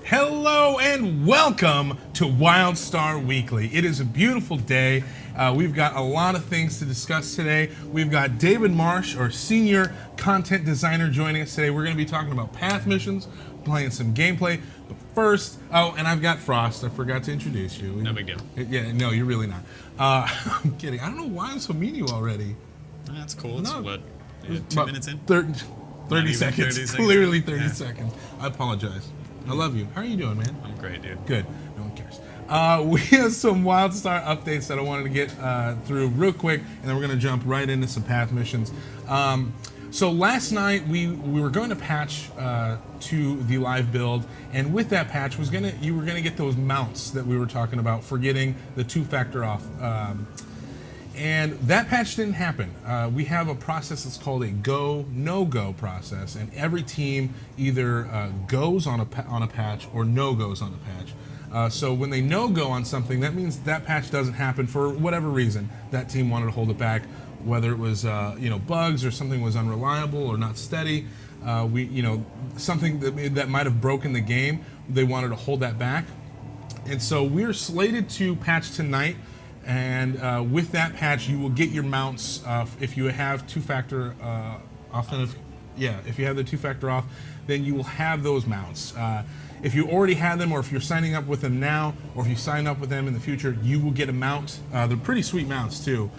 Hello and welcome to WildStar Weekly. It is a beautiful day. We've got a lot of things to discuss today. We've got David Marsh, our senior content designer, joining us today. We're going to be talking about path missions, playing some gameplay. But first, and I've got Frost. I forgot to introduce you. No big deal. Yeah, no, you're really not. I'm kidding. I don't know why I'm so mean to you already. That's cool. It's No. what, 2 minutes in? 30 seconds. 30 seconds. Clearly 30 Yeah. seconds. I apologize. I love you. How are you doing, man? I'm great, dude. Good. No one cares. We have some WildStar updates that I wanted to get through real quick, and then we're going to jump right into some path missions. So last night we were going to patch to the live build, and with that patch you were gonna get those mounts that we were talking about for getting the two-factor off. And that patch didn't happen. We have a process that's called a go, no-go process, and every team either goes on a patch or no-goes on a patch. So when they no-go on something, that means that patch doesn't happen for whatever reason. That team wanted to hold it back, whether it was bugs or something was unreliable or not steady. Something that might have broken the game. They wanted to hold that back, and so we're slated to patch tonight. And with that patch, you will get your mounts if you have two-factor off. If you have the two-factor off, then you will have those mounts. If you already have them, or if you're signing up with them now, or if you sign up with them in the future, you will get a mount. They're pretty sweet mounts too.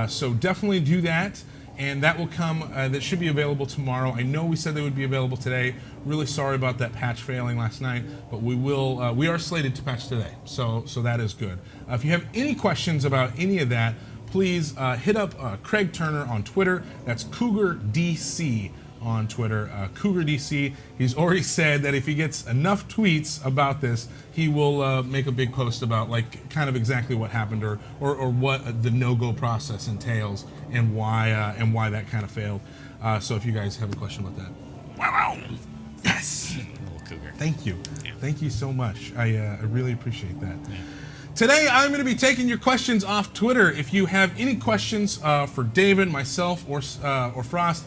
So definitely do that, and that will come. That should be available tomorrow. I know we said they would be available today. Really sorry about that patch failing last night, but we will. We are slated to patch today, so that is good. If you have any questions about any of that, please hit up Craig Turner on Twitter. That's Cougar DC on Twitter. Cougar DC. He's already said that if he gets enough tweets about this, he will make a big post about kind of exactly what happened or what the no-go process entails and why that kind of failed. So if you guys have a question about that, wow. Yes. Little cougar. Thank you. Yeah. Thank you so much. I really appreciate that. Yeah. Today, I'm going to be taking your questions off Twitter. If you have any questions for David, myself, or Frost,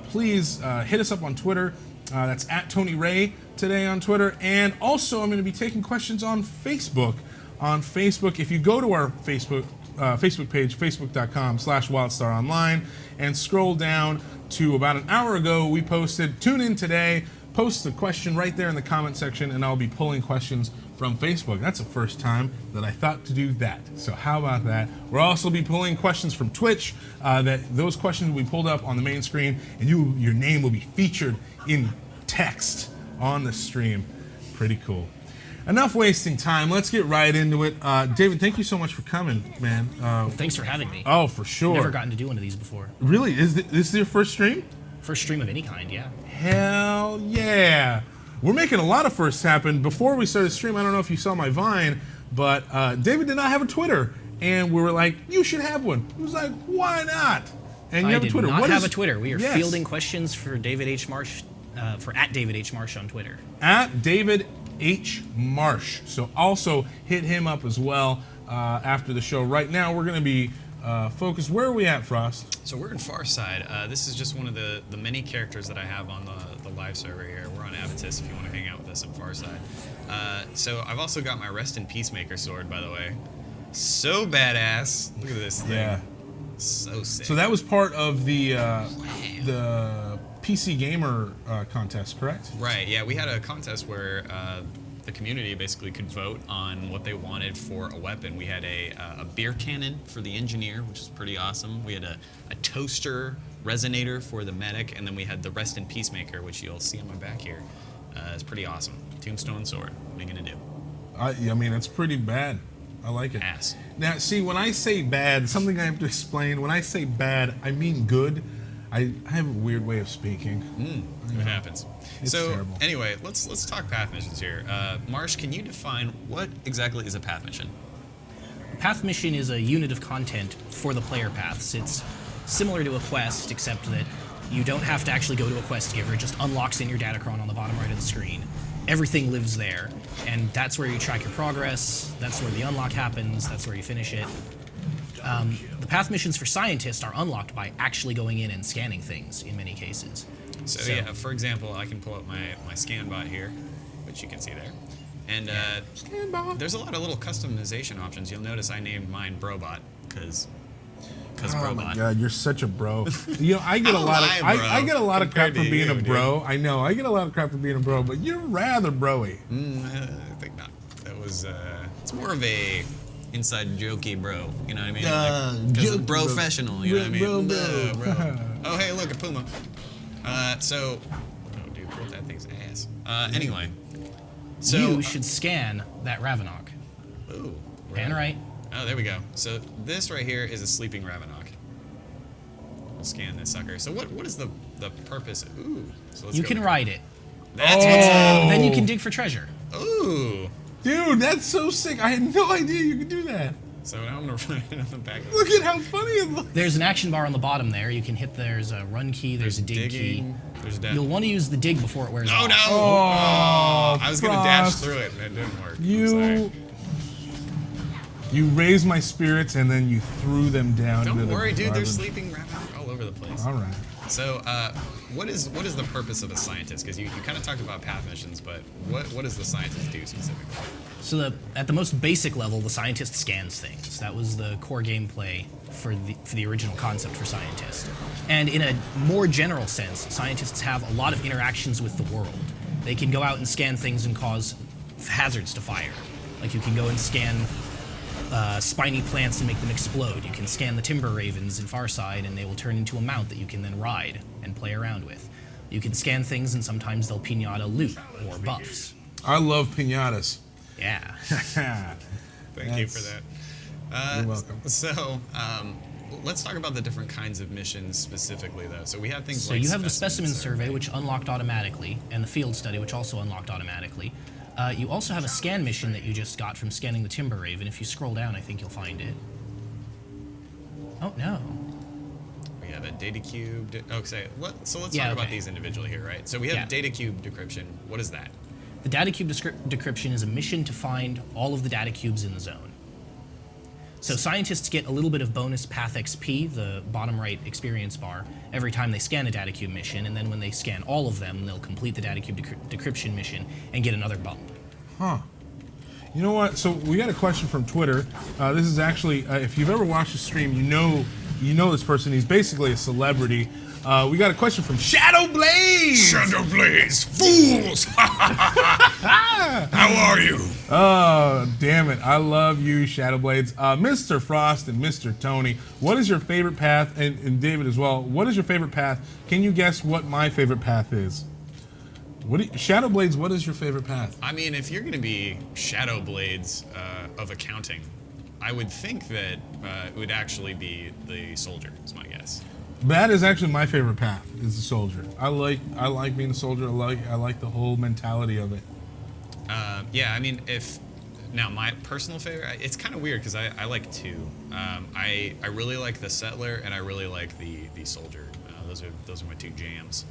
please hit us up on Twitter. That's at Tony Ray today on Twitter. And also, I'm going to be taking questions on Facebook. On Facebook, if you go to our Facebook page, facebook.com/WildStarOnline, and scroll down to about an hour ago, we posted, tune in today, post the question right there in the comment section, and I'll be pulling questions from Facebook. That's the first time that I thought to do that. So how about that? We'll also be pulling questions from Twitch. Those questions will be pulled up on the main screen, and your name will be featured in text on the stream. Pretty cool. Enough wasting time. Let's get right into it. David, thank you so much for coming, man. Thanks for having me. Oh, for sure. Never gotten to do one of these before. Really? Is this your first stream? First stream of any kind, yeah. Hell yeah. We're making a lot of firsts happen. Before we started stream, I don't know if you saw my Vine, but David did not have a Twitter. And we were like, you should have one. He was like, why not? And you have a Twitter. I did not What have is- a Twitter. We are Yes. fielding questions for David H. Marsh, for @David H. Marsh on Twitter. At David H. Marsh. So also hit him up as well after the show. Right now, we're going to be focused. Where are we at, Frost? So we're in Farside. This is just one of the many characters that I have on the live server here. We're on Avitus if you want to hang out with us in Farside. So I've also got my Rest in Peacemaker sword, by the way. So badass. Look at this thing. Yeah. So sick. So that was part of the PC Gamer contest, correct? Right, yeah, we had a contest where the community basically could vote on what they wanted for a weapon. We had a beer cannon for the engineer, which is pretty awesome. We had a toaster resonator for the medic, and then we had the Rest in Peacemaker, which you'll see on my back here. It's pretty awesome. Tombstone sword. What are you gonna do? I mean, it's pretty bad. I like it. Ass. Now, see, when I say bad, something I have to explain. When I say bad, I mean good. I have a weird way of speaking. It happens. It's So terrible. anyway, let's talk path missions here. Marsh, can you define what exactly is a path mission? A path mission is a unit of content for the player paths. It's similar to a quest, except that you don't have to actually go to a quest giver. It just unlocks in your datacron on the bottom right of the screen. Everything lives there, and that's where you track your progress, that's where the unlock happens, that's where you finish it. The path missions for scientists are unlocked by actually going in and scanning things in many cases. So yeah, for example, I can pull up my scan bot here, which you can see there. And Stand by. there's a lot of little customization options. You'll notice I named mine Brobot because Oh my Brobot. god, you're such a bro. You know, I get a lot of I get a lot of crap Compared for to being a you, bro. I know, I get a lot of crap for being a bro, but you're rather broy. I think not. That was it's more of a inside jokey bro. You know what I mean? Because jokey bro. professional. You know what I mean? Bro. Bro. Oh hey, look, a puma. So, oh dude, that thing's ass. Anyway, so You should scan that Ravenok. ooh, Pan right. Oh, there we go. So this right here is a sleeping Ravenok. We'll scan this sucker. So what is the purpose? Ooh. So let's You go can with- ride it. That's what's up. Then you can dig for treasure. Ooh. Dude, that's so sick. I had no idea you could do that. So now I'm gonna run it on the back of Look at how funny it looks. There's an action bar on the bottom there. You can hit. There's a run key. There's a dig key. digging. There's a dash. You'll want to use the dig before it wears Oh off. no! Oh, I was gonna dash Frost. through it and it didn't work. I'm You sorry. raised my spirits and then you threw them down. into Don't the worry, dude. garbage. There's sleeping Ravenok all over the place. All right. So, what is the purpose of a scientist? Because you kind of talked about path missions, but what does the scientist do specifically? So at the most basic level, the scientist scans things. That was the core gameplay for the original concept for scientist. And in a more general sense, scientists have a lot of interactions with the world. They can go out and scan things and cause hazards to fire. Like you can go and scan spiny plants and make them explode. You can scan the timber ravens in Farside and they will turn into a mount that you can then ride and play around with. You can scan things and sometimes they'll pinata loot or buffs. I love pinatas. Yeah. Thank you for that. You're welcome. So, let's talk about the different kinds of missions specifically, though. So we have things So like you have the specimen survey, which unlocked automatically, and the field study, which also unlocked automatically. You also have a scan mission that you just got from scanning the Timber Raven. If you scroll down, I think you'll find it. Oh, no. We have a data cube. So let's Yeah, talk about okay. these individually here, right? So we have Yeah. data cube decryption. What is that? The data cube decryption is a mission to find all of the data cubes in the zone. So scientists get a little bit of bonus path XP, the bottom right experience bar, every time they scan a data cube mission, and then when they scan all of them, they'll complete the data cube decryption mission and get another bump. Huh. You know what? So we got a question from Twitter. This is actually, if you've ever watched a stream, you know this person. He's basically a celebrity. We got a question from Shadow Blaze. Shadow Blaze, fools! How are you? Oh, damn it. I love you, Shadow Blades. Mr. Frost and Mr. Tony, what is your favorite path? And David as well. What is your favorite path? Can you guess what my favorite path is? Shadow Blades, what is your favorite path? I mean, if you're going to be Shadow Blades of accounting, I would think that it would actually be the soldier, is my guess. That is actually my favorite path, is the soldier. I like being a soldier. I like the whole mentality of it. Yeah, I mean, now my personal favorite, it's kind of weird because I like two. I really like the settler and I really like the soldier. Those are my two jams.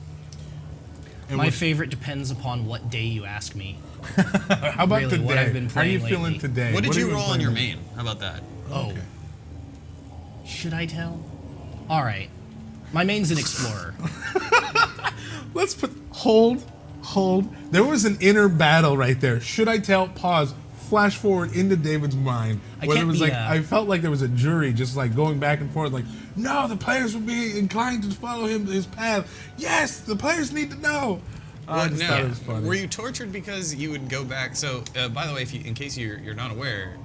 And My favorite depends upon what day you ask me. how about really, today? what I've been How are you playing feeling lately. today? What did have you been roll on playing your lately? main? How about that? Oh, Okay. should I tell? All right. My main's an explorer. Let's hold. There was an inner battle right there. Should I tell? Pause. Flash forward into David's mind. I Where can't it was be, like I felt like there was a jury just like going back and forth. Like, no, the players would be inclined to follow his path. Yes, the players need to know. I just thought it was funny. Were you tortured because you would go back? So, by the way, in case you're not aware,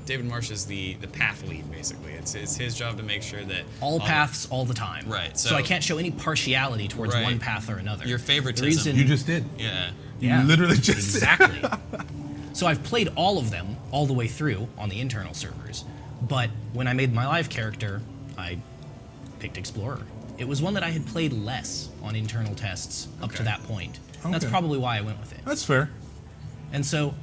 David Marsh is the path lead, basically. It's his job to make sure that All paths, all the time. Right, So so- I can't show any partiality towards Right. one path or another. Your The favoritism. reason- You just did. Yeah. Yeah, You literally just exactly. So I've played all of them all the way through on the internal servers, but when I made my live character, I picked Explorer. It was one that I had played less on internal tests up to Okay. that point. That's Okay. probably why I went with it. That's fair. And so,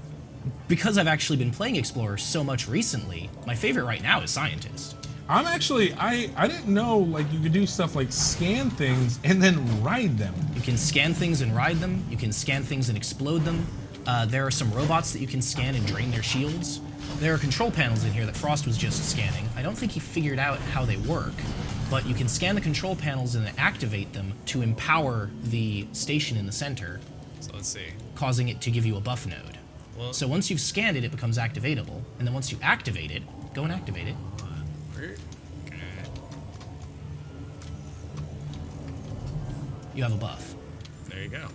because I've actually been playing Explorer so much recently, my favorite right now is Scientist. I'm actually I didn't know like you could do stuff like scan things and then ride them. You can scan things and ride them. You can scan things and explode them. There are some robots that you can scan and drain their shields. There are control panels in here that Frost was just scanning. I don't think he figured out how they work, but you can scan the control panels and then activate them to empower the station in the center. So let's see. causing it to give you a buff node. Well, So once you've scanned it, it becomes activatable, and then once you activate it, go and activate it. okay. You have a buff. There you go.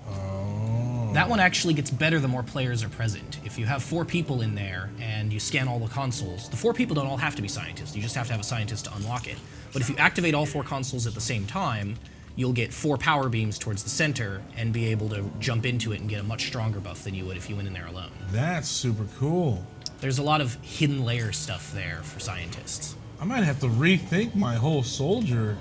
Oh. That one actually gets better the more players are present. If you have 4 people in there and you scan all the consoles, the 4 people don't all have to be scientists. You just have to have a scientist to unlock it. But if you activate all 4 consoles at the same time, you'll get 4 power beams towards the center and be able to jump into it and get a much stronger buff than you would if you went in there alone. That's super cool. There's a lot of hidden layer stuff there for scientists. I might have to rethink my whole soldier.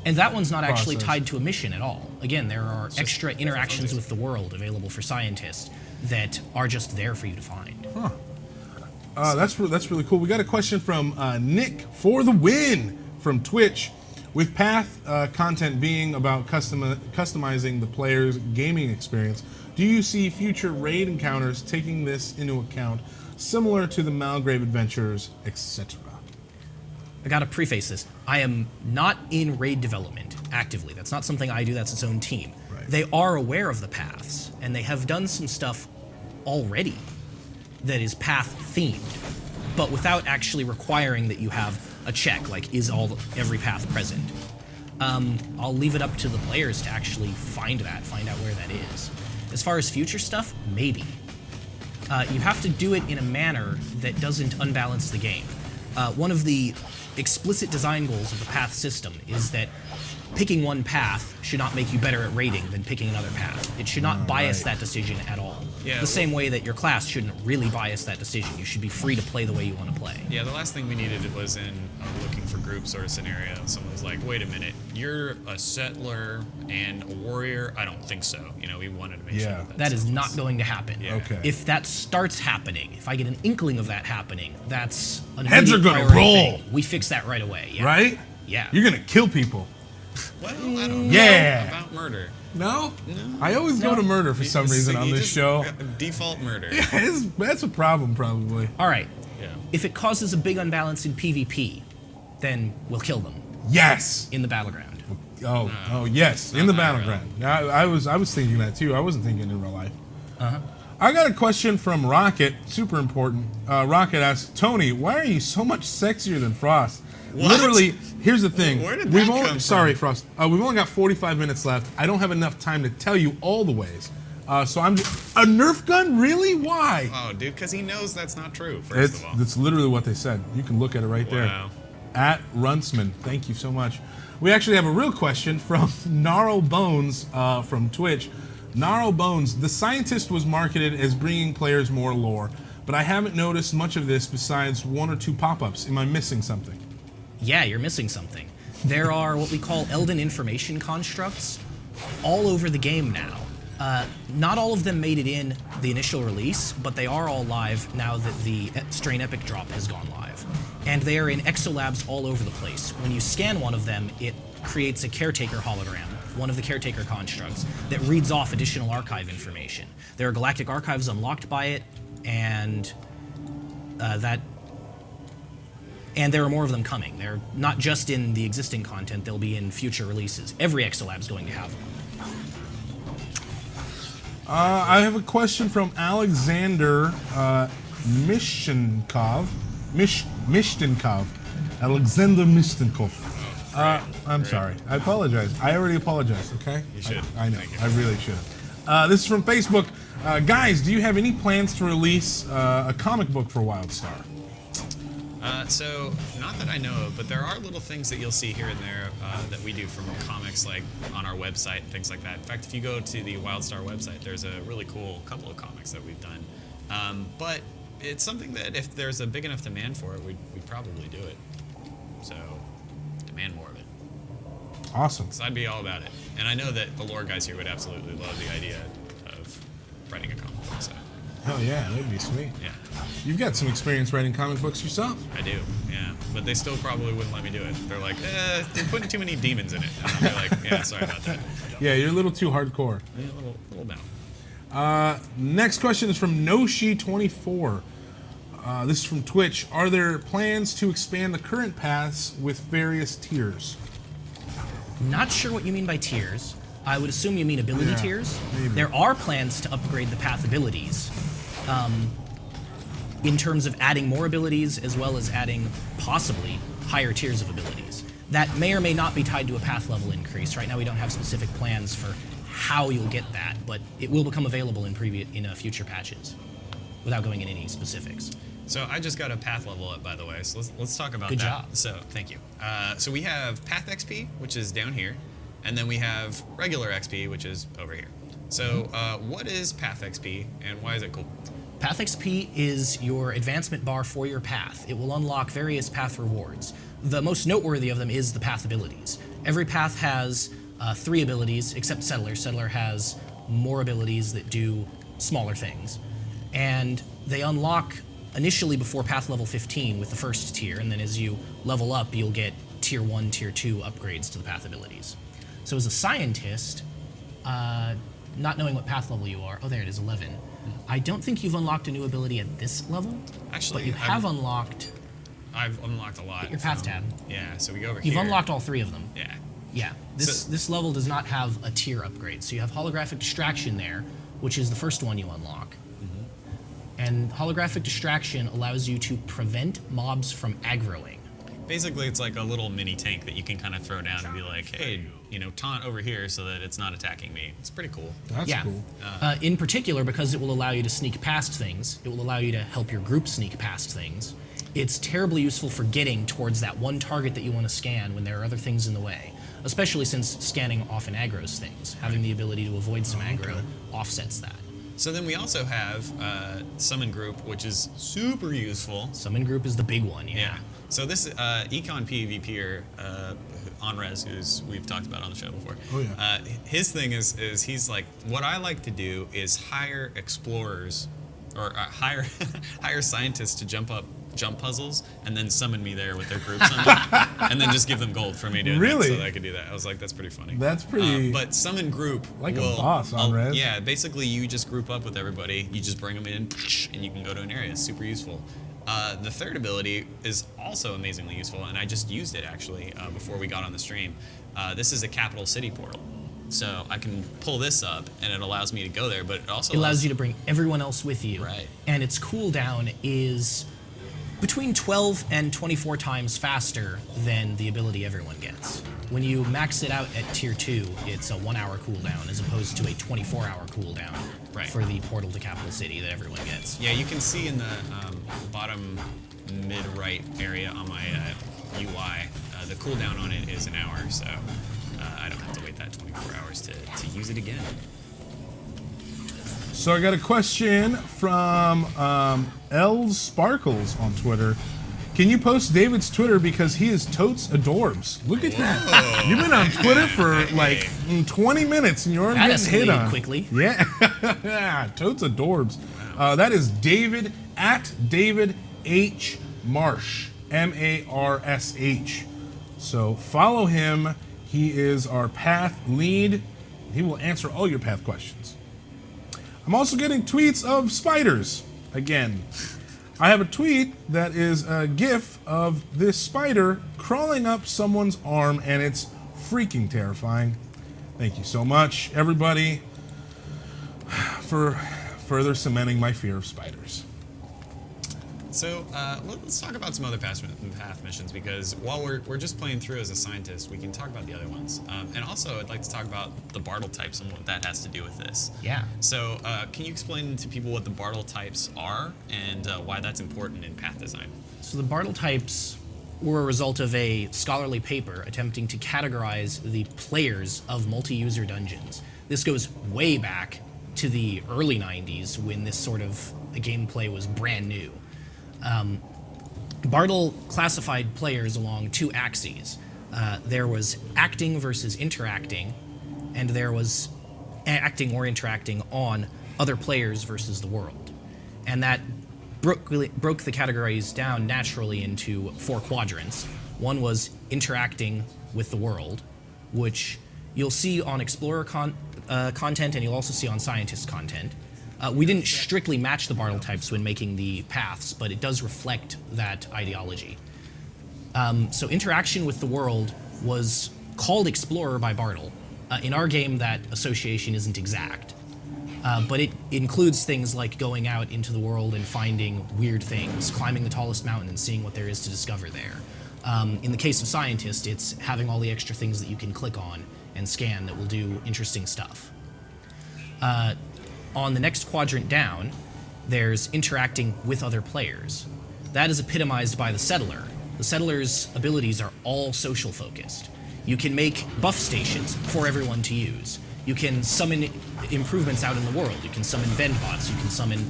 And that one's not actually Process. tied to a mission at all. Again, there are extra interactions with the world available for scientists that are just there for you to find. Huh. That's really cool. We got a question from Nick for the win from Twitch. With Path content being about customizing the player's gaming experience, do you see future raid encounters taking this into account, similar to the Malgrave Adventures, etc.? I gotta preface this. I am not in raid development actively. That's not something I do, that's its own team. Right. They are aware of the paths, and they have done some stuff already that is path themed, but without actually requiring that you have a check, like is every path present. I'll leave it up to the players to actually find out where that is. As far as future stuff, maybe. You have to do it in a manner that doesn't unbalance the game. One of the explicit design goals of the path system is that picking one path should not make you better at raiding than picking another path. It should not bias that decision at all. Yeah, The same way that your class shouldn't really bias that decision. You should be free to play the way you want to play. Yeah, the last thing we needed was in a looking for group sort of scenario. Someone's like, wait a minute, you're a settler and a warrior? I don't think so. You know, we wanted to make sure That is not going to happen. Yeah. Okay. If that starts happening, if I get an inkling of that happening, that's an Heads are immediate gonna priority roll. thing. We fix that right away. Yeah. Right? Yeah. You're gonna kill people. Well, I don't Yeah. know about murder. No? No. I always go to murder for some reason on You this just- show. Default murder. That's a problem, probably. All right. Yeah. If it causes a big unbalance in PvP, then we'll kill them Yes. in the battleground. Oh, yes. In the battleground. I was thinking that too. I wasn't thinking in real life. I got a question from Rocket. Super important. Rocket asks, Tony, why are you so much sexier than Frost? What? Literally, here's the thing. Where did that come from? Sorry, Frost. We've only got 45 minutes left. I don't have enough time to tell you all the ways. So I'm just, a Nerf gun? Really? Why? Oh, dude, because he knows that's not true, first of all. That's literally what they said. You can look at it right there. Wow. At Runtsman. Thank you so much. We actually have a real question from Gnarl Bones from Twitch. Gnarl Bones, the scientist was marketed as bringing players more lore, but I haven't noticed much of this besides 1 or 2 pop-ups. Am I missing something? Yeah, you're missing something. There are what we call Elden information constructs all over the game now. Not all of them made it in the initial release, but they are all live now that the Strain Epic drop has gone live. And they are in exolabs all over the place. When you scan one of them, it creates a caretaker hologram, one of the caretaker constructs, that reads off additional archive information. There are galactic archives unlocked by it, and and there are more of them coming. They're not just in the existing content, they'll be in future releases. Every exolab's going to have them. I have a question from Alexander Mishchenkov. Mishchenkov. Alexander Mishchenkov. I'm sorry. I apologize. I already apologized, okay? You should. I know. Thank you. I really should. This is from Facebook. Guys, do you have any plans to release a comic book for WildStar? So, not that I know of, but there are little things that you'll see here and there that we do from comics, like on our website and things like that. In fact, if you go to the WildStar website, there's a really cool couple of comics that we've done. But it's something that if there's a big enough demand for it, we'd probably do it. So, demand more of it. Awesome. So I'd be all about it. And I know that the lore guys here would absolutely love the idea of writing a comic book. So, Hell yeah, that'd be sweet. yeah. You've got some experience writing comic books yourself. I do, yeah. But they still probably wouldn't let me do it. They're like, they're putting too many demons in it. And I'll be like, yeah, sorry about that. Yeah, you're a little too hardcore. Yeah, a little down. Next question is from Noshi24. This is from Twitch. Are there plans to expand the current paths with various tiers? Not sure what you mean by tiers. I would assume you mean ability Yeah, tiers. maybe. There are plans to upgrade the path abilities, in terms of adding more abilities as well as adding possibly higher tiers of abilities. That may or may not be tied to a path level increase. Right now we don't have specific plans for how you'll get that, but it will become available in future patches, without going into any specifics. So I just got a path level up, by the way. So let's talk about Good that. job. So thank you. So we have path XP, which is down here, and then we have regular XP, which is over here. So what is path XP, and why is it cool? Path XP is your advancement bar for your path. It will unlock various path rewards. The most noteworthy of them is the path abilities. Every path has 3 abilities, except Settler. Settler has more abilities that do smaller things. And they unlock initially before path level 15 with the first tier, and then as you level up, you'll get tier 1, tier 2 upgrades to the path abilities. So as a scientist, not knowing what path level you are, oh there it is, 11. I don't think you've unlocked a new ability at this level, Actually, but you have unlocked I've unlocked a lot. your path so- tab. Yeah, so we go over here. You've unlocked all 3 of them. Yeah. Yeah, this level does not have a tier upgrade. So you have holographic distraction there, which is the first one you unlock. And holographic distraction allows you to prevent mobs from aggroing. Basically, it's like a little mini tank that you can kind of throw down and be like, hey, taunt over here so that it's not attacking me. It's pretty cool. That's Yeah. cool. In particular, because it will allow you to sneak past things, it will allow you to help your group sneak past things. It's terribly useful for getting towards that one target that you want to scan when there are other things in the way, especially since scanning often aggroes things. Having the ability to avoid some aggro offsets that. So then we also have Summon Group, which is super useful. Summon group is the big one, Yeah. So this Econ PvPer, Onres, who's we've talked about on the show before. Oh, yeah. His thing is he's like, what I like to do is hire explorers or hire scientists to jump puzzles and then summon me there with their groups and then just give them gold for me doing Really? that so that I could do that. I was like, that's pretty funny. That's pretty- But Summon Group Like a will, boss on Res. Yeah, basically you just group up with everybody, you just bring them in, and you can go to an area. It's super useful. The third ability is also amazingly useful, and I just used it actually before we got on the stream. This is a capital city portal. So I can pull this up, and it allows me to go there, but it also It allows you to bring everyone else with you. Right. And its cooldown is between 12 and 24 times faster than the ability everyone gets. When you max it out at tier 2, it's a 1-hour cooldown as opposed to a 24-hour cooldown Right. for the portal to capital city that everyone gets. Yeah, you can see in the bottom mid-right area on my UI, the cooldown on it is an hour, so I don't have to wait that 24 hours to use it again. So I got a question from Els Sparkles on Twitter. Can you post David's Twitter because he is totes adorbs? Look at that. You've been on Twitter for like 20 minutes and you're already That getting hit escalated on. quickly. Yeah, totes adorbs. That is David at David H Marsh, Marsh. So follow him. He is our path lead. He will answer all your path questions. I'm also getting tweets of spiders again. I have a tweet that is a gif of this spider crawling up someone's arm, and it's freaking terrifying. Thank you so much, everybody, for further cementing my fear of spiders. So let's talk about some other path missions, because while we're just playing through as a scientist, we can talk about the other ones. And also, I'd like to talk about the Bartle types and what that has to do with this. Yeah. So can you explain to people what the Bartle types are and why that's important in path design? So the Bartle types were a result of a scholarly paper attempting to categorize the players of multi-user dungeons. This goes way back to the early 90s when this sort of gameplay was brand new. Bartle classified players along 2 axes. There was acting versus interacting, and there was acting or interacting on other players versus the world. And that broke the categories down naturally into 4 quadrants. One was interacting with the world, which you'll see on Explorer content, and you'll also see on Scientist content. We didn't strictly match the Bartle types when making the paths, but it does reflect that ideology. So interaction with the world was called Explorer by Bartle, In our game, that association isn't exact. But it includes things like going out into the world and finding weird things, climbing the tallest mountain and seeing what there is to discover there. In the case of Scientist, it's having all the extra things that you can click on and scan that will do interesting stuff. On the next quadrant down, there's interacting with other players. That is epitomized by the Settler. The Settler's abilities are all social focused. You can make buff stations for everyone to use. You can summon improvements out in the world. You can summon Vendbots. You can summon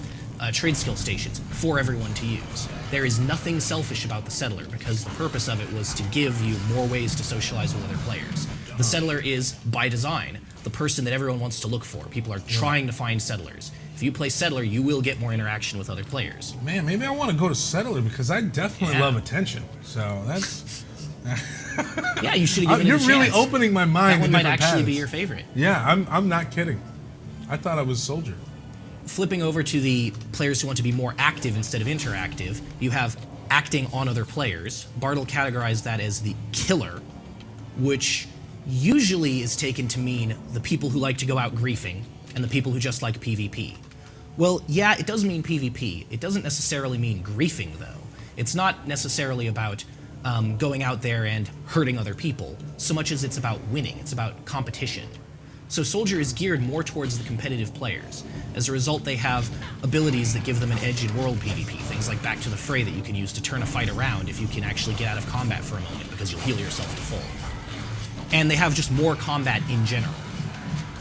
trade skill stations for everyone to use. There is nothing selfish about the Settler because the purpose of it was to give you more ways to socialize with other players. The Settler is, by design, the person that everyone wants to look for. People are trying to find Settlers. If you play Settler, you will get more interaction with other players. Man, maybe I want to go to Settler because I definitely love attention. So that's... Yeah, you should have given it a chance. You're really opening my mind. That one to might different actually paths. be your favorite. Yeah, I'm not kidding. I thought I was Soldier. Flipping over to the players who want to be more active instead of interactive, you have acting on other players. Bartle categorized that as the killer, which usually is taken to mean the people who like to go out griefing and the people who just like PvP. Well, yeah, it does mean PvP. It doesn't necessarily mean griefing, though. It's not necessarily about going out there and hurting other people, so much as it's about winning. It's about competition. So Soldier is geared more towards the competitive players. As a result, they have abilities that give them an edge in world PvP, things like Back to the Fray that you can use to turn a fight around if you can actually get out of combat for a moment, because you'll heal yourself to full. And they have just more combat in general.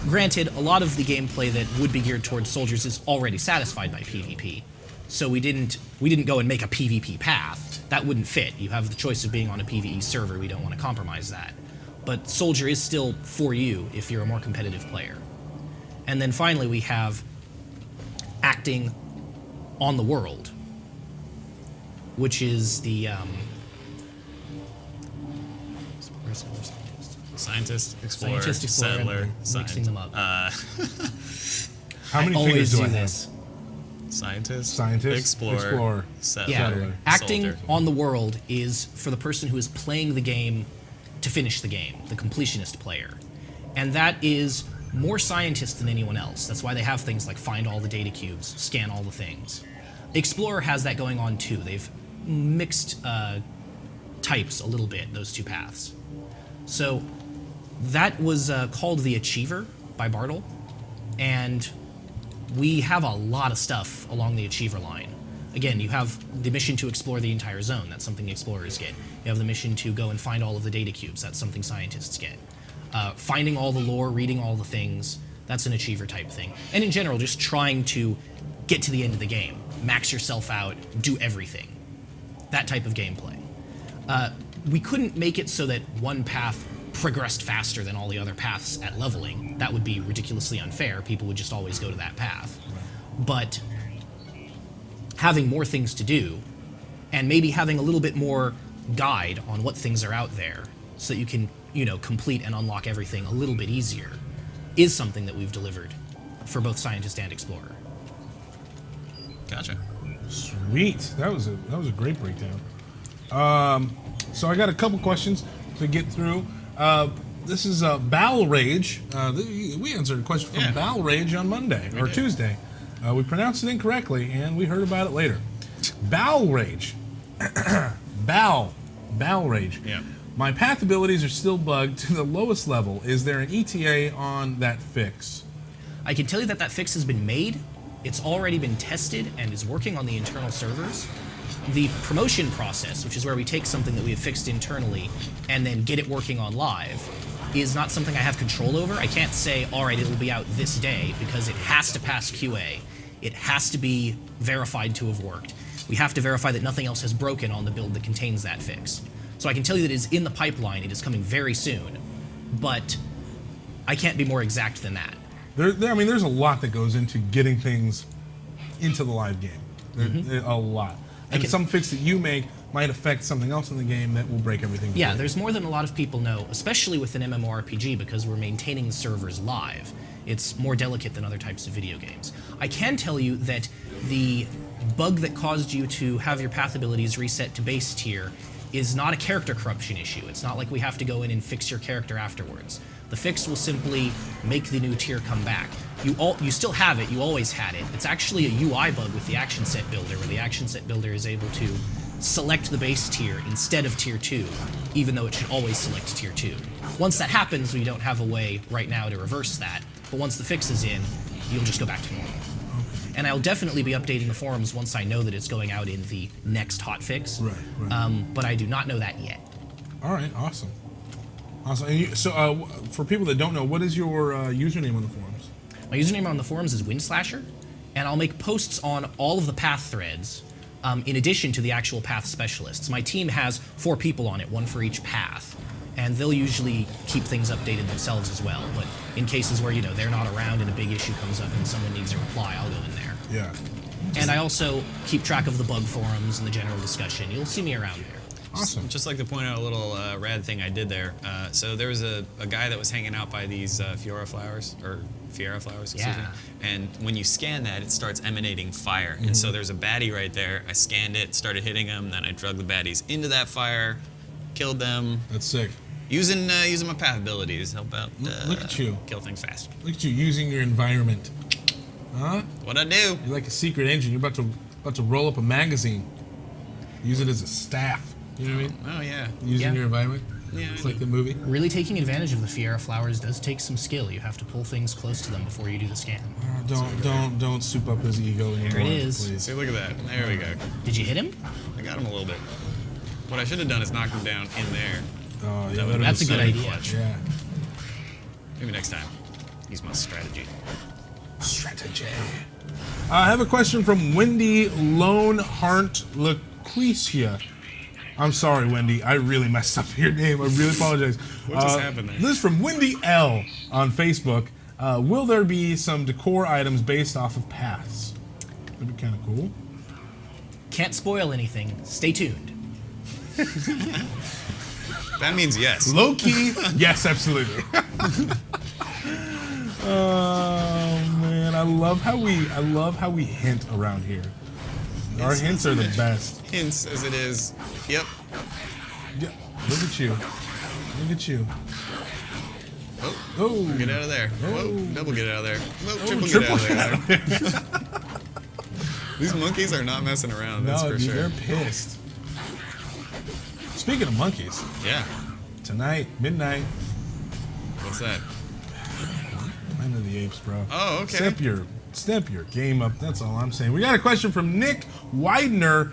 Granted, a lot of the gameplay that would be geared towards soldiers is already satisfied by PvP, so we didn't go and make a PvP path. That wouldn't fit. You have the choice of being on a PvE server. We don't want to compromise that. But Soldier is still for you if you're a more competitive player. And then finally we have acting on the world, which is the Scientist, Explorer, Scientist, Explorer, Settler, and mixing them up. How many always fingers do do I have? this. Scientist, Explorer, Settler, Yeah, acting Soldier. on the world is for the person who is playing the game to finish the game, the completionist player. And that is more Scientist than anyone else. That's why they have things like find all the data cubes, scan all the things. Explorer has that going on too. They've mixed types a little bit, those two paths. So that was called the Achiever by Bartle, and we have a lot of stuff along the Achiever line. Again, you have the mission to explore the entire zone. That's something explorers get. You have the mission to go and find all of the data cubes. That's something scientists get. Finding all the lore, reading all the things, that's an Achiever type thing. And in general, just trying to get to the end of the game, max yourself out, do everything. That type of gameplay. We couldn't make it so that one path progressed faster than all the other paths at leveling. That would be ridiculously unfair. People would just always go to that path. But having more things to do, and maybe having a little bit more guide on what things are out there, so that you can, complete and unlock everything a little bit easier, is something that we've delivered for both Scientist and Explorer. Gotcha. Sweet. That was a great breakdown. So I got a couple questions to get through. This is Bowel Rage. We answered a question from Bowel Rage on Monday or Tuesday. We pronounced it incorrectly, and we heard about it later. Bowel Rage. Bowel Rage. Yeah. My path abilities are still bugged to the lowest level. Is there an ETA on that fix? I can tell you that fix has been made. It's already been tested and is working on the internal servers. The promotion process, which is where we take something that we have fixed internally and then get it working on live, is not something I have control over. I can't say, all right, it'll be out this day, because it has to pass QA. It has to be verified to have worked. We have to verify that nothing else has broken on the build that contains that fix. So I can tell you that it is in the pipeline. It is coming very soon, but I can't be more exact than that. There's a lot that goes into getting things into the live game. A lot. And some fix that you make might affect something else in the game that will break everything. Yeah, there's more than a lot of people know, especially with an MMORPG, because we're maintaining the servers live. It's more delicate than other types of video games. I can tell you that the bug that caused you to have your path abilities reset to base tier is not a character corruption issue. It's not like we have to go in and fix your character afterwards. The fix will simply make the new tier come back. You still have it, you always had it. It's actually a UI bug with the action set builder, where the action set builder is able to select the base tier instead of tier 2, even though it should always select tier 2. Once that happens, we don't have a way right now to reverse that, but once the fix is in, you'll just go back to normal. And I'll definitely be updating the forums once I know that it's going out in the next hotfix. Right. But I do not know that yet. All right, awesome. And so for people that don't know, what is your username on the forums? My username on the forums is Windslasher, and I'll make posts on all of the path threads, in addition to the actual path specialists. My team has 4 people on it, 1 for each path, and they'll usually keep things updated themselves as well. But in cases where, they're not around and a big issue comes up and someone needs a reply, I'll go in there. Yeah. And I also keep track of the bug forums and the general discussion. You'll see me around there. Awesome. Just like to point out a little rad thing I did there. So there was a guy that was hanging out by these Fiora flowers, excuse me. And when you scan that, it starts emanating fire. And so there's a baddie right there. I scanned it, started hitting them, then I drug the baddies into that fire, killed them. That's sick. Using my path abilities, help out. Look at you. Kill things faster. Look at you using your environment. Huh? What'd I do? You're like a secret agent. You're about to roll up a magazine. Use it as a staff. You know what I mean? Oh yeah. Using your environment. Yeah. It's like the movie. Really taking advantage of the Fiera flowers does take some skill. You have to pull things close to them before you do the scan. Don't soup up his ego anymore. There it is. Please. See, look at that. There we go. Did you hit him? I got him a little bit. What I should have done is knocked him down in there. Oh, yeah, That's a good idea. Clutch. Yeah. Maybe next time. Use my strategy. Strategy. I have a question from Wendy Lonehart Lucretia. I'm sorry, Wendy. I really messed up your name. I really apologize. What just happened there? This is from Wendy L on Facebook. Will there be some decor items based off of paths? That'd be kind of cool. Can't spoil anything. Stay tuned. That means yes. Low key, yes, absolutely. Oh man, I love how we hint around here. Our hints are the best. Hints as it is. Yep. Yeah, look at you. Look at you. Oh, get out of there. Whoa, double get out of there. Whoa, triple get out of there. These monkeys are not messing around, that's for dude, sure. they're pissed. Speaking of monkeys, Yeah. tonight, midnight, What's that? Planet of the Apes, bro. Oh, okay. Step your game up. That's all I'm saying. We got a question from Nick Widener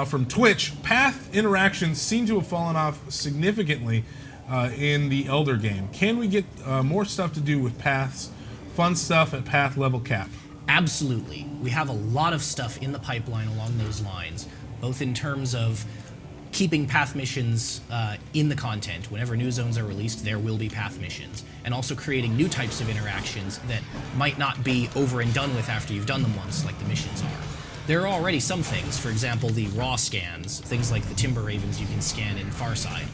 from Twitch. Path interactions seem to have fallen off significantly in the Elder game. Can we get more stuff to do with paths? Fun stuff at path level cap. Absolutely. We have a lot of stuff in the pipeline along those lines, both in terms of keeping path missions in the content. Whenever new zones are released, there will be path missions, and also creating new types of interactions that might not be over and done with after you've done them once, like the missions are. There are already some things, for example, the raw scans, things like the Timber Ravens you can scan in Farside.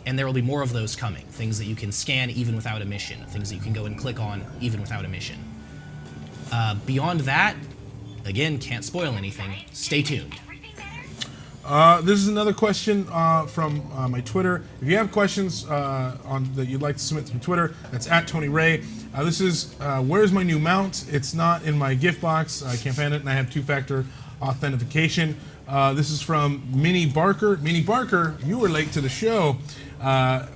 And there will be more of those coming, things that you can scan even without a mission, things that you can go and click on even without a mission. Beyond that, again, can't spoil anything. Stay tuned. This is another question from my Twitter. If you have questions that you'd like to submit through Twitter, that's at Tony Ray. This is where's my new mount? It's not in my gift box. I can't find it, and I have two-factor authentication. This is from Minnie Barker. Minnie Barker, you were late to the show.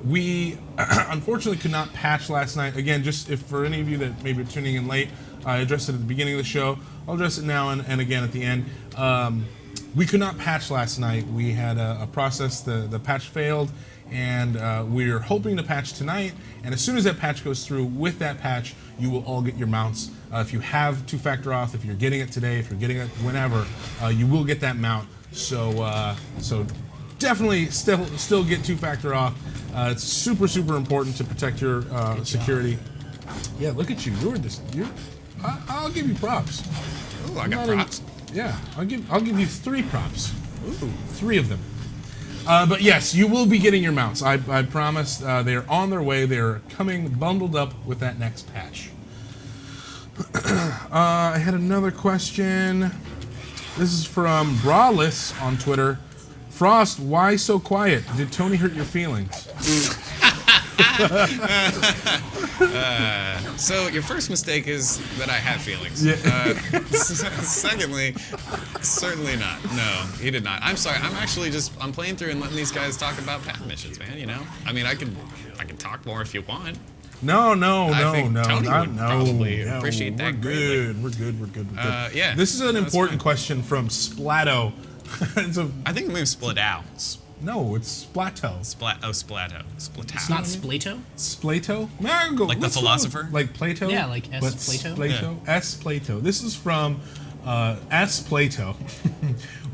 We unfortunately could not patch last night. Again, just if for any of you that maybe are tuning in late, I addressed it at the beginning of the show. I'll address it now and again at the end. We could not patch last night. We had a process, the patch failed, and we're hoping to patch tonight. And as soon as that patch goes through, with that patch, you will all get your mounts. If you have two-factor auth, if you're getting it today, if you're getting it whenever, you will get that mount. So definitely still get two-factor auth. It's super, super important to protect your security. Yeah, look at you. I'll give you props. Ooh, I got props. Yeah, I'll give you 3 props. Ooh, 3 of them. But yes, you will be getting your mounts. I promise. They are on their way. They are coming bundled up with that next patch. I had another question. This is from Brawless on Twitter. Frost, why so quiet? Did Tony hurt your feelings? So your first mistake is that I have feelings. Yeah. Secondly, certainly not. No, he did not. I'm sorry. I'm playing through and letting these guys talk about path missions, man. You know. I mean, I can talk more if you want. No, I think Tony would probably no, appreciate that we're greatly. good. We're good. Yeah. This is an That's important fine. question from Splatto. I think the move split out. No, it's Splato. Splato. It's not Splato? Splato? No, go, Like the let's go. philosopher? Like Plato? Yeah, like S. But Plato? Plato? S. Plato. This is from S. Plato.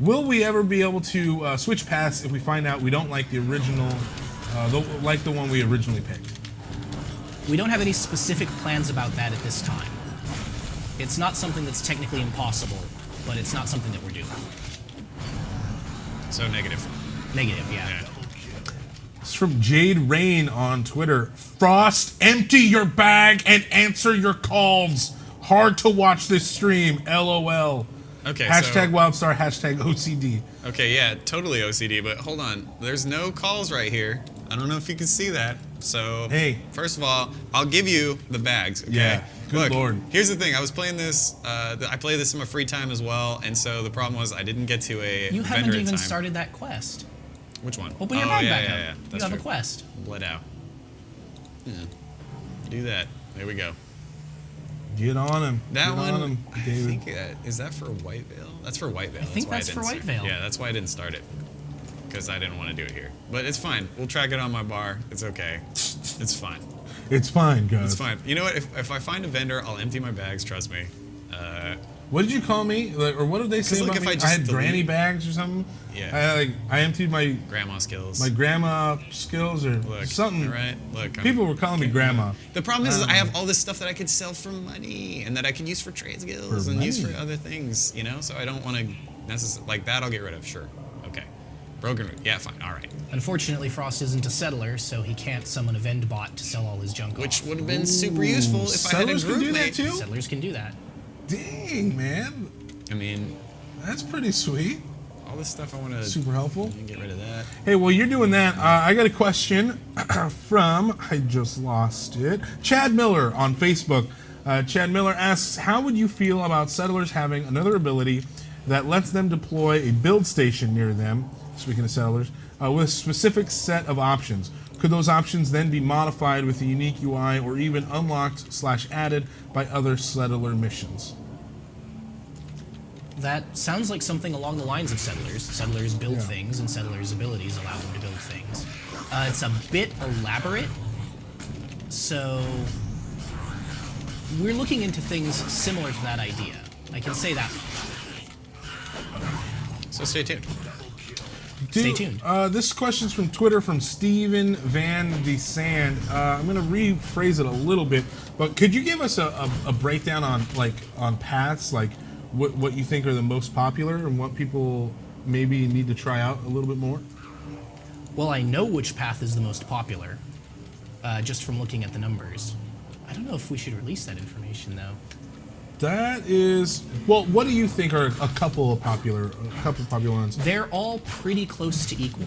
Will we ever be able to switch paths if we find out we don't like the original, like the one we originally picked? We don't have any specific plans about that at this time. It's not something that's technically impossible, but it's not something that we're doing. So negative. Negative, yeah. Yeah. It's from Jade Rain on Twitter. Frost, empty your bag and answer your calls. Hard to watch this stream. LOL. Okay. Hashtag WildStar, hashtag OCD. Okay, yeah, totally OCD, but hold on. There's no calls right here. I don't know if you can see that. So, Hey. first of all, I'll give you the bags, okay? Yeah, good Look, lord. Here's the thing. I was playing this, I play this in my free time as well, and so the problem was I didn't get to a You vendor haven't in even time. started that quest. Which one? Open your oh, bag yeah, back yeah, up. yeah. You That's have a true. quest. Bled out. Do that. There we go. Get on him. That Get one, on him, I David. think, is that for White Veil? That's for White Veil. I think that's for White Veil. Yeah, that's why I didn't start it. Because I didn't want to do it here. But it's fine. We'll track it on my bar. It's okay. It's fine. It's fine, guys. It's fine. You know what? If I find a vendor, I'll empty my bags. Trust me. What did you call me? Like, or what did they say 'Cause, like, about if me? I I, just had granny delete- bags or something? Yeah. I emptied my Grandma skills. grandma skills or Look, something. all right? Look. People were calling me grandma. The problem is I have all this stuff that I could sell for money and that I could use for trade skills For and use for money? other things, you know? So I don't want to necessarily... Like, that I'll get rid of, sure. Okay. Broken root. Yeah, fine. All right. Unfortunately, Frost isn't a settler, so he can't summon a vend bot to sell all his junk Which off. would have been super useful if I had a Settlers can group do that mate. too? Settlers can do that. Dang, man. I mean, That's pretty sweet. all this stuff I want to... Super helpful. Get rid of that. Hey, while you're doing that, I got a question from, I just lost it, Chad Miller on Facebook. Chad Miller asks, how would you feel about settlers having another ability that lets them deploy a build station near them, speaking of settlers, with a specific set of options? Could those options then be modified with a unique UI or even unlocked/added by other settler missions? That sounds like something along the lines of settlers. Settlers build Yeah. things, and settlers' abilities allow them to build things. It's a bit elaborate, so we're looking into things similar to that idea. I can say that. So stay tuned. Stay tuned. This question's from Twitter from Steven Van de Sand. I'm going to rephrase it a little bit, but could you give us a breakdown on paths, like what you think are the most popular and what people maybe need to try out a little bit more? Well, I know which path is the most popular, just from looking at the numbers. I don't know if we should release that information, though. That is, well, what do you think are a couple popular ones? They're all pretty close to equal.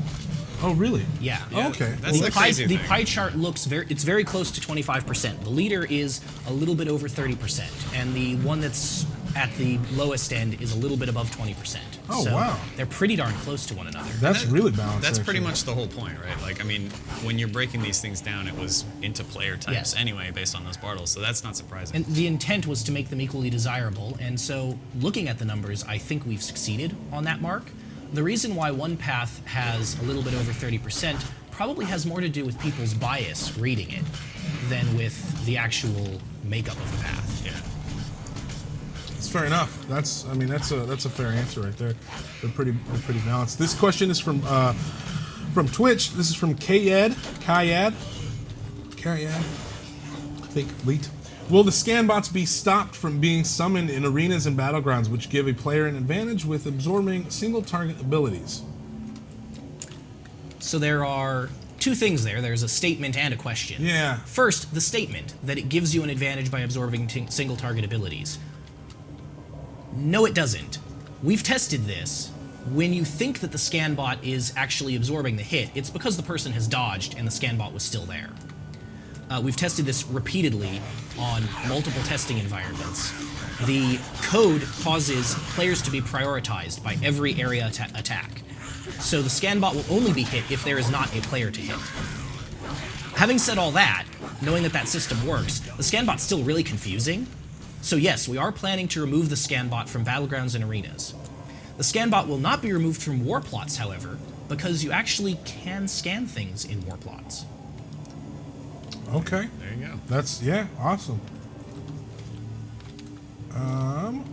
Oh, really? Yeah. Yeah, Okay. That's The the pie, crazy the thing. pie chart looks it's very close to 25%. The leader is a little bit over 30%, and the one that's at the lowest end is a little bit above 20%. Oh, so wow. They're pretty darn close to one another. That's really balanced. That's pretty actually. much the whole point, right? Like, I mean, when you're breaking these things down, it was into player types Yes. anyway, based on those Bartles, so that's not surprising. And the intent was to make them equally desirable, and so looking at the numbers, I think we've succeeded on that mark. The reason why one path has a little bit over 30% probably has more to do with people's bias reading it than with the actual makeup of the path. Yeah. It's fair enough. That's a fair answer right there. They're pretty balanced. This question is from Twitch. This is from Kayed. I think Leet. Will the scan bots be stopped from being summoned in arenas and battlegrounds, which give a player an advantage with absorbing single target abilities? So there are two things there. There's a statement and a question. Yeah. First, the statement that it gives you an advantage by absorbing single target abilities. No, it doesn't. We've tested this. When you think that the scan bot is actually absorbing the hit, it's because the person has dodged and the scan bot was still there. we've tested this repeatedly on multiple testing environments. The code causes players to be prioritized by every area attack. So the scan bot will only be hit if there is not a player to hit. Having said all that, knowing that that system works, the scan bot's still really confusing. So yes, we are planning to remove the scan bot from battlegrounds and arenas. The scan bot will not be removed from war plots, however, because you actually can scan things in war plots. Okay. There you go. That's, yeah, awesome. I'm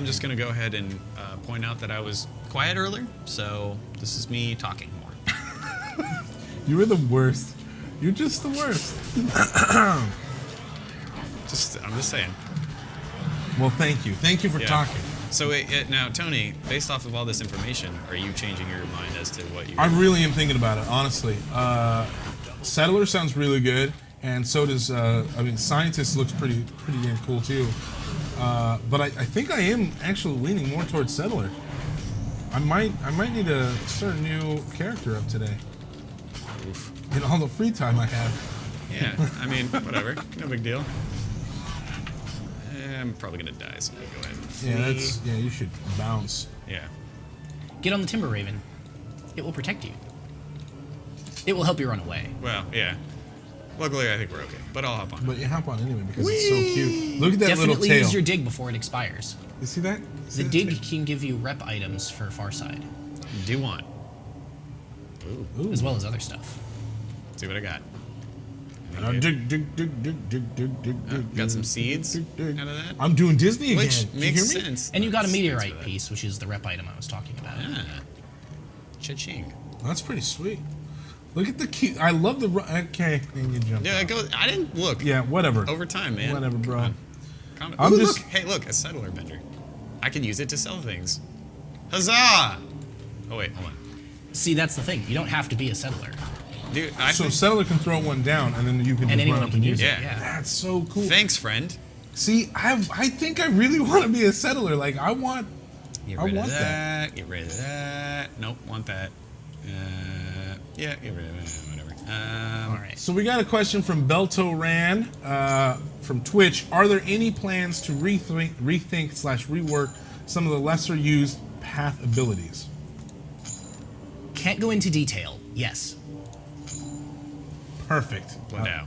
just going to go ahead and point out that I was quiet earlier, so this is me talking more. You were the worst. You're just the worst. I'm just saying. Well, thank you. Thank you for Yeah. talking. So now, Tony, based off of all this information, are you changing your mind as to what you? I really am thinking about it, honestly. Settler sounds really good, and so does. Scientist looks pretty damn cool too. But I think I am actually leaning more towards Settler. I might need to start a new character up today. Oof. In all the free time I have. Yeah, I mean, whatever, no big deal. I'm probably gonna die, so I'll go ahead. Yeah, you should bounce. Yeah. Get on the Timber Raven. It will protect you. It will help you run away. Well, yeah. Luckily, I think we're okay, but I'll hop on. But you hop on anyway because it's so cute. Look at that Definitely little tail. use your dig before it expires. You see that? The dig can give you rep items for Farside, Do want? Ooh. as well as other stuff. See what I got. Dig. Got some seeds out of that. I'm doing Disney again. Which Did you makes hear me? sense. And you got a Thanks for meteorite that. piece, which is the rep item I was talking about. Ah. Cha-ching. That's pretty sweet. Look at the cute. I love the. Okay, and you jump. Yeah, I didn't look. Yeah, whatever. Over time, man. Whatever, bro. Calm I'm Ooh, just- look. Hey, look, a settler bender. I can use it to sell things. Huzzah! Oh wait, hold on, See, that's the thing. You don't have to be a settler. dude. So Settler can throw one down, and then you can And just run anyone up can and use use it. it. Yeah. That's so cool. Thanks, friend. See, I think I really want to be a Settler. Like I want. Get I rid want of that. that. Get rid of that. Nope, want that. Yeah, get rid of that. Whatever. All right. So we got a question from Belto Ran from Twitch. Are there any plans to rethink/rework some of the lesser used path abilities? Can't go into detail. Yes. Perfect. Now.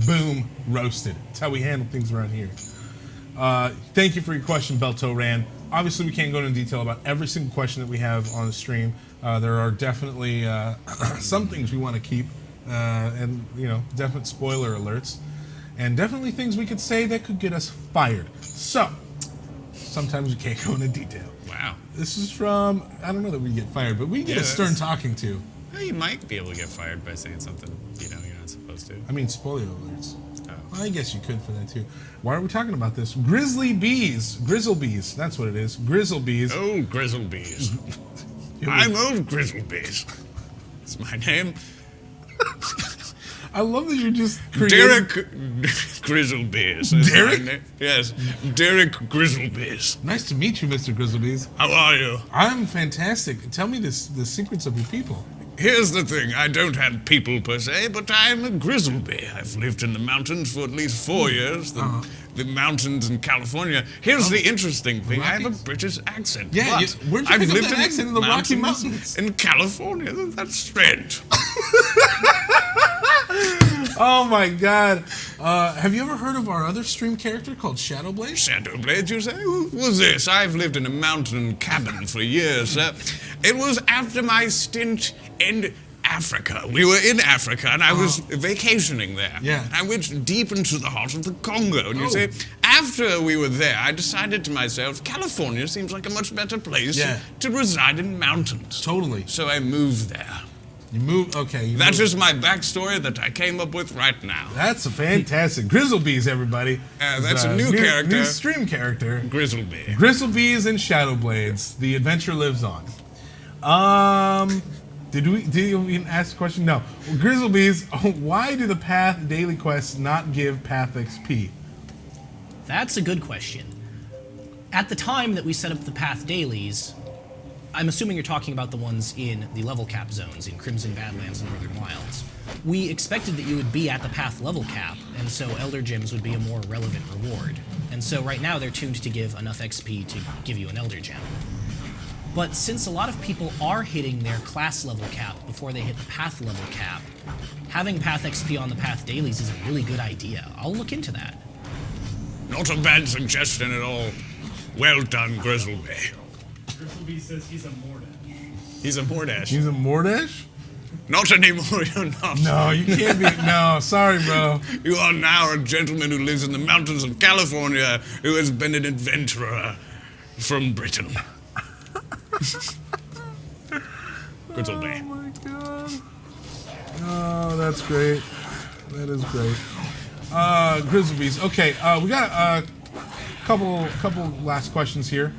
Boom, roasted. That's how we handle things around here. Thank you for your question, Belto Ran. Obviously, we can't go into detail about every single question that we have on the stream. There are definitely some things we want to keep, and definite spoiler alerts, and definitely things we could say that could get us fired. So, sometimes we can't go into detail. Wow. This is from, I don't know that we get fired, but we get a stern talking to. Well, you might be able to get fired by saying something you're not supposed to. I mean, spoiler alerts. Oh. I guess you could for that too. Why are we talking about this? Grizzly bees. Grizzle bees. That's what it is. Grizzle bees. Oh, Grizzle Bees. I'm old Grizzle Bees. That's my name. I love that you're just creating. Derek Grizzle Bees. is my Derek? name. Yes, Derek Grizzle Bees. Nice to meet you, Mr. Grizzlebees. How are you? I'm fantastic. Tell me the secrets of your people. Here's the thing, I don't have people per se, but I'm a grizzlebee. I've lived in the mountains for at least 4 years, the mountains in California. Here's the interesting thing, I have a Rockies? British accent. Yeah, but where'd you I've pick up lived that accent in the Rocky Mountains? In California, that's strange. Oh my God! Have you ever heard of our other stream character called Shadowblade? Shadowblade, you say? Who was this? I've lived in a mountain cabin for years. It was after my stint in Africa. We were in Africa, and I was vacationing there. Yeah. I went deep into the heart of the Congo, and you Oh. see, after we were there, I decided to myself, California seems like a much better place Yeah. to reside in mountains. Totally. So I moved there. You move. Okay. You That's moved. just my backstory that I came up with right now. That's a fantastic Grizzlebees, everody. That's It's, a new character. New stream character. Grizzlebee. Grizzlebees and Shadowblades. The adventure lives on. Did you even ask a question? No. Well, Grizzlebees, why do the Path daily quests not give Path XP? That's a good question. At the time that we set up the path dailies, I'm assuming you're talking about the ones in the level cap zones in Crimson Badlands and Northern Wilds. we expected that you would be at the path level cap, and so Elder Gems would be a more relevant reward. And so right now they're tuned to give enough XP to give you an Elder Gem. But since a lot of people are hitting their class level cap before they hit the path level cap, having path XP on the path dailies is a really good idea. I'll look into that. Not a bad suggestion at all. Well done, Grizzleby. Grizzleby says he's a Mordash. He's a Mordash. He's a Mordash? Not anymore, you're not. No, you can't be. No, sorry, bro. You are now a gentleman who lives in the mountains of California who has been an adventurer from Britain. Grizzleby. Oh my god. Oh, that's great. That is great. Grizzlebees. Okay, we got a couple last questions here.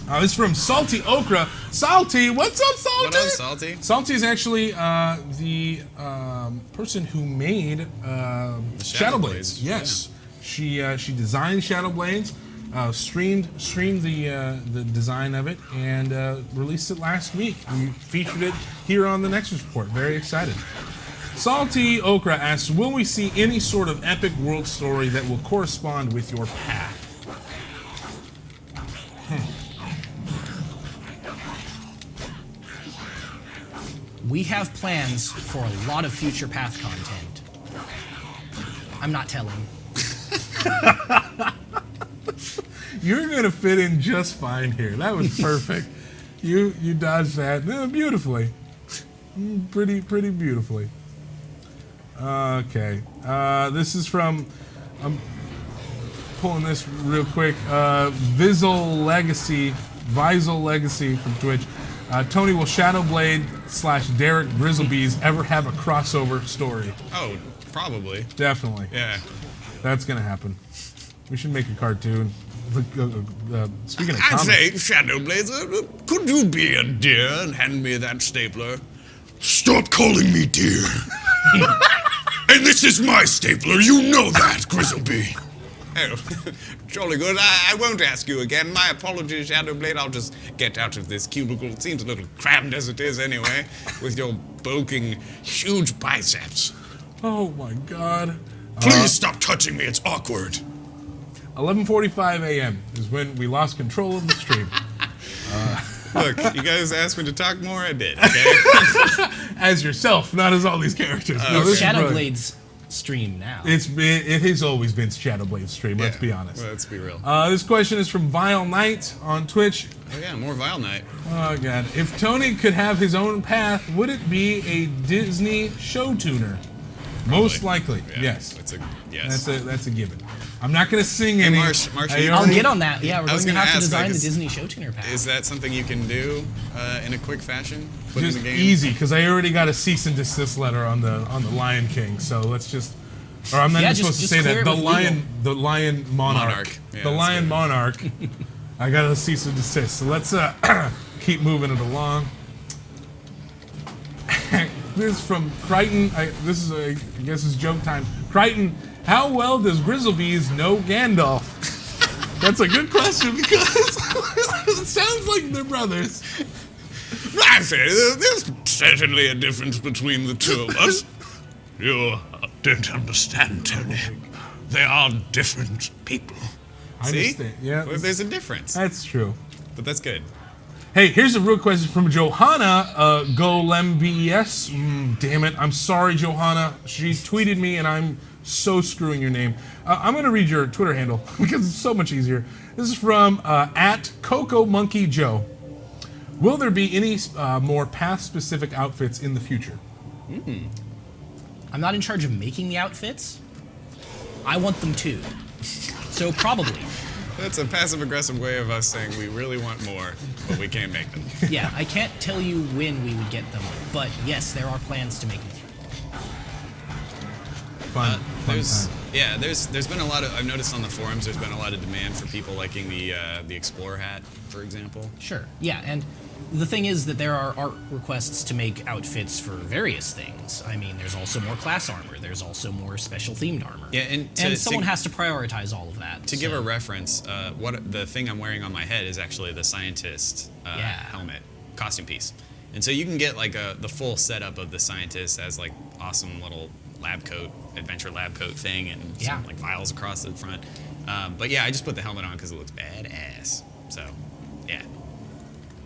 This is from Salty Okra. Salty, what's up, Salty? What up, Salty? Salty is actually the person who made Shadow Blades. Yes, she designed Shadow Blades, streamed the design of it, and released it last week. We featured it here on the Nexus Report. Very excited. Salty Okra asks, will we see any sort of epic world story that will correspond with your path? We have plans for a lot of future path content. I'm not telling. You're gonna fit in just fine here. That was perfect. You dodged that beautifully. Pretty beautifully. Okay. This is from. I'm pulling this real quick. Vizel Legacy from Twitch. Tony, will Shadowblade / Derek Grizzlebees ever have a crossover story? Oh, probably. Definitely. Yeah. That's gonna happen. We should make a cartoon. Speaking of I'd comics, say, Shadowblazer, could you be a deer and hand me that stapler? Stop calling me deer. And this is my stapler, you know that, Grizzleby. Oh, jolly good. I won't ask you again. My apologies, Shadowblade. I'll just get out of this cubicle. It seems a little crammed as it is anyway, with your bulking, huge biceps. oh my god. Please stop touching me, it's awkward. 11:45 a.m. is when we lost control of the stream. Look, you guys asked me to talk more. I did. Okay. As yourself, not as all these characters. No, It's this is brilliant. Shadowblade's stream now. It has always been Shadowblade's stream. Let's be honest. Well, let's be real. This question is from Vile Knight on Twitch. Oh yeah, more Vile Knight. Oh god! If Tony could have his own path, would it be a Disney show tuner? Most likely, Yeah, yes. Yes. That's a given. I'm not gonna sing any. Marsh, I'll get on that. Yeah, we're I was going to gonna have to ask, design like, the is- Disney show tuner path. Is that something you can do in a quick fashion? Put Just in the game? easy, because I already got a cease and desist letter on the Lion King. So let's just. Or I'm not Yeah, even just- supposed to just say clear that. it with The Lion Monarch. Yeah, the that's Lion good. Monarch. I got a cease and desist. So let's keep moving it along. This is from Crichton. I guess it's joke time. Crichton, how well does Grizzlebees know Gandalf? That's a good question because it sounds like they're brothers. I say, there's certainly a difference between the two of us. You don't understand, Tony. They are different people. I See? understand. Yeah, Well, there's a difference, that's true. but that's good. Hey, here's a real question from Johanna GoLemBes. Damn it. I'm sorry, Johanna. She tweeted me, and I'm so screwing your name. I'm going to read your Twitter handle because it's so much easier. This is from at Coco Monkey Joe. Will there be any more path-specific outfits in the future? I'm not in charge of making the outfits. I want them too. So probably. That's a passive-aggressive way of us saying we really want more, but we can't make them. Yeah, I can't tell you when we would get them, but yes, there are plans to make more. Fun There's time. there's been a lot of, I've noticed on the forums there's been a lot of demand for people liking the Explorer hat, for example. Sure. Yeah, and the thing is that there are art requests to make outfits for various things. I mean, there's also more class armor. There's also more special themed armor. Yeah, and someone has to prioritize all of that. To give a reference, what the thing I'm wearing on my head is actually the scientist Yeah. helmet costume piece, And so you can get like the full setup of the scientist as like awesome little lab coat, adventure lab coat thing, and Yeah. some like vials across the front. But yeah, I just put the helmet on because it looks badass. So yeah.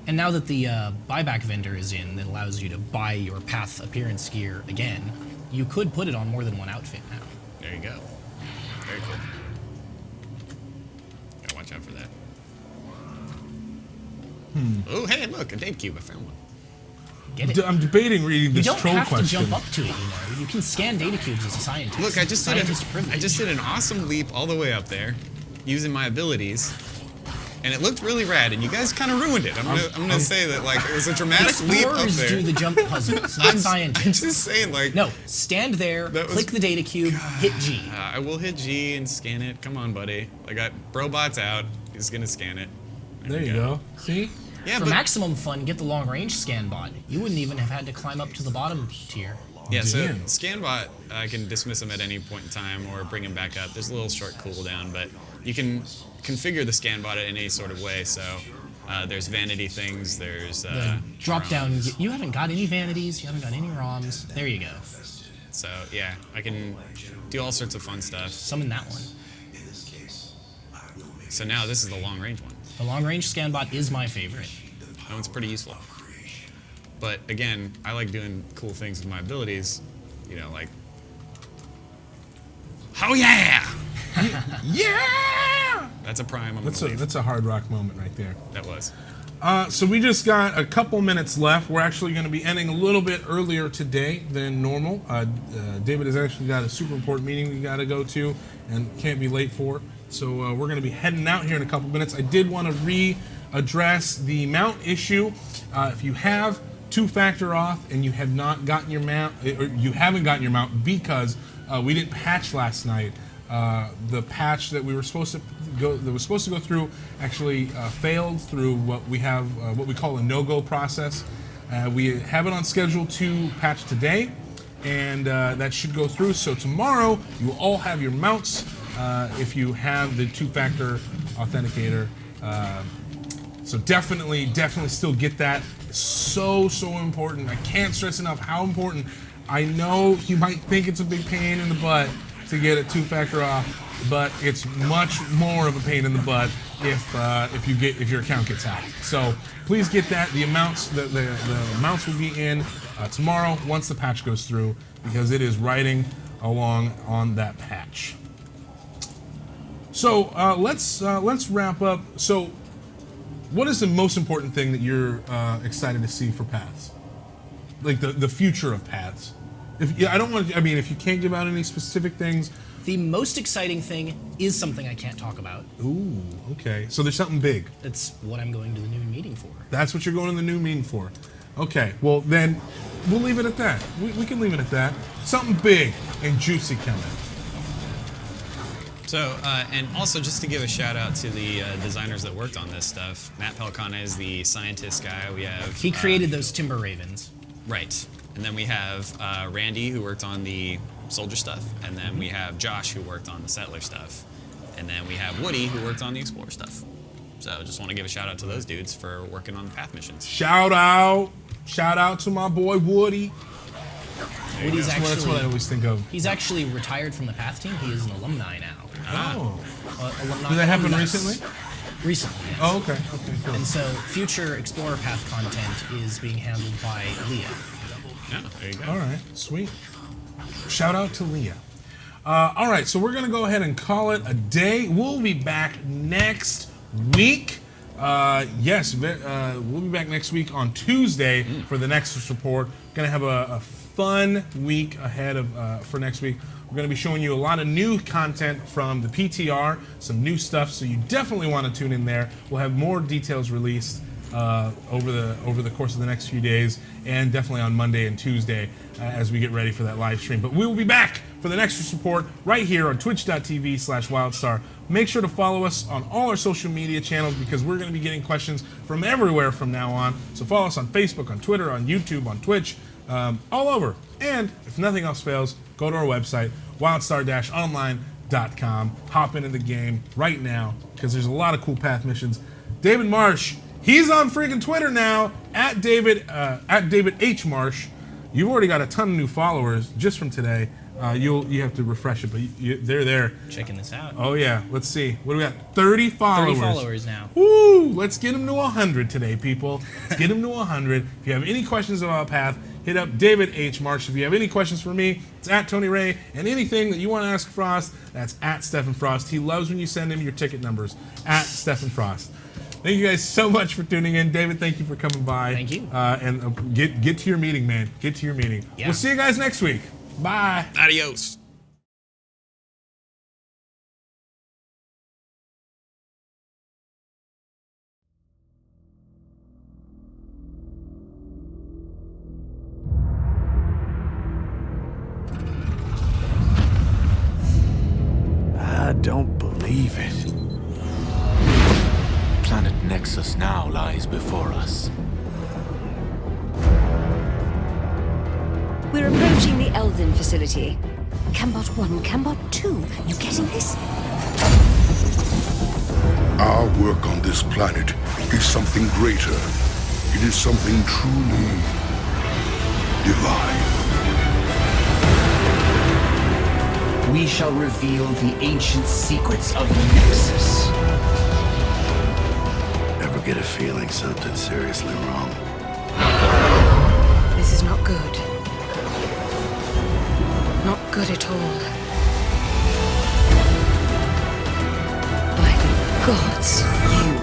And now that the buyback vendor is in that allows you to buy your path appearance gear again, you could put it on more than one outfit now. There you go. Very cool. Gotta watch out for that. Oh, hey, look, a date cube. I found one. Get it? I'm debating reading You this don't troll have question. to jump up to it, you know. You can scan data cubes as a scientist. Look, I just Scientist privilege. did an awesome leap all the way up there, using my abilities, and it looked really rad. And you guys kind of ruined it. I'm gonna say that like it was a dramatic leap up Explorers there. do the jump puzzles, not I'm scientists. just saying, like No, stand there, That was- click the data cube, hit G. I will hit G and scan it. Come on, buddy. I got Brobot's out. He's gonna scan it. There you go. See? Yeah, For but maximum fun, get the long range scan bot. You wouldn't even have had to climb up to the bottom tier. yeah. So Damn. ScanBot, I can dismiss him at any point in time or bring him back up. There's a little short cooldown, but you can configure the ScanBot in any sort of way. So there's vanity things. There's Drop ROMs. down. You haven't got any vanities. You haven't got any ROMs. There you go. So yeah, I can do all sorts of fun stuff. Summon that one. So now this is the long range one. The long range scan bot is my favorite. That one's pretty useful. But again, I like doing cool things with my abilities. You know, like, oh yeah, Yeah! that's a prime. I'm That's gonna a leave. that's a hard rock moment right there. That was. So we just got a couple minutes left. We're actually going to be ending a little bit earlier today than normal. David has actually got a super important meeting we got to go to and can't be late for. So we're going to be heading out here in a couple minutes. I did want to readdress the mount issue. If you have two-factor auth and you have not gotten your mount, or you haven't gotten your mount because we didn't patch last night. The patch that we were supposed to go through actually failed through what we call a no-go process. We have it on schedule to patch today, and that should go through. So tomorrow you will all have your mounts if you have the two-factor authenticator. So definitely still get that. So important. I can't stress enough how important. I know you might think it's a big pain in the butt to get a two-factor off, but it's much more of a pain in the butt if your account gets hacked. So please get that. The amounts will be in tomorrow once the patch goes through, because it is riding along on that patch. So let's wrap up. So what is the most important thing that you're excited to see for Paths? Like the future of Paths? If you can't give out any specific things. The most exciting thing is something I can't talk about. Ooh, okay. So there's something big. That's what I'm going to the new meeting for. That's what you're going to the new meeting for. Okay, well then we'll leave it at that. We can leave it at that. Something big and juicy coming. So, and also just to give a shout out to the designers that worked on this stuff. Matt Pelcana is the scientist guy. We have He created those Timber Ravens. right, and then we have Randy who worked on the soldier stuff, and then we have Josh who worked on the settler stuff, and then we have Woody who worked on the explorer stuff. So, just want to give a shout out to those dudes for working on the path missions. Shout out to my boy Woody. Woody's That's what I always think of. He's actually retired from the Path team. He is an alumni now. Oh. Alumni Did that happen alumnus. recently? Recently, yes. Oh, okay. Okay, cool. And so future Explorer Path content is being handled by Leah. Yeah, there you go. All right, sweet. Shout out to Leah. All right, so we're going to go ahead and call it a day. We'll be back next week. Yes, we'll be back next week on Tuesday for the Nexus report. Going to have a fun week ahead of for next week. We're going to be showing you a lot of new content from the PTR, some new stuff, so you definitely want to tune in there. We'll have more details released over the course of the next few days, and definitely on Monday and Tuesday as we get ready for that live stream. But we will be back for the Nexus report right here on twitch.tv/WildStar. Make sure to follow us on all our social media channels, because we're going to be getting questions from everywhere from now on. So follow us on Facebook, on Twitter, on YouTube, on Twitch, all over. And if nothing else fails, go to our website, wildstar-online.com. Hop into the game right now, because there's a lot of cool path missions. David Marsh He's on freaking Twitter now at David H Marsh. You've already got a ton of new followers just from today. You have to refresh it, but they're there. Checking this out. Oh yeah, let's see. What do we got? 30 followers. 30 followers now. Woo! Let's get him to 100 today, people. Let's get him to 100. If you have any questions about Path, hit up David H. Marsh. If you have any questions for me, it's at Tony Ray. And anything that you want to ask Frost, that's at Stephen Frost. He loves when you send him your ticket numbers, at Stephen Frost. Thank you guys so much for tuning in. David, thank you for coming by. Thank you. And get to your meeting, man. Get to your meeting. Yeah. We'll see you guys next week. Bye. Adios. I don't believe it. Planet Nexus now lies before us. We're approaching the Elven facility. Cambot 1, Cambot 2. You getting this? Our work on this planet is something greater. It is something truly divine. We shall reveal the ancient secrets of Nexus. Ever get a feeling something's seriously wrong? This is not good. Not good at all. By the gods, you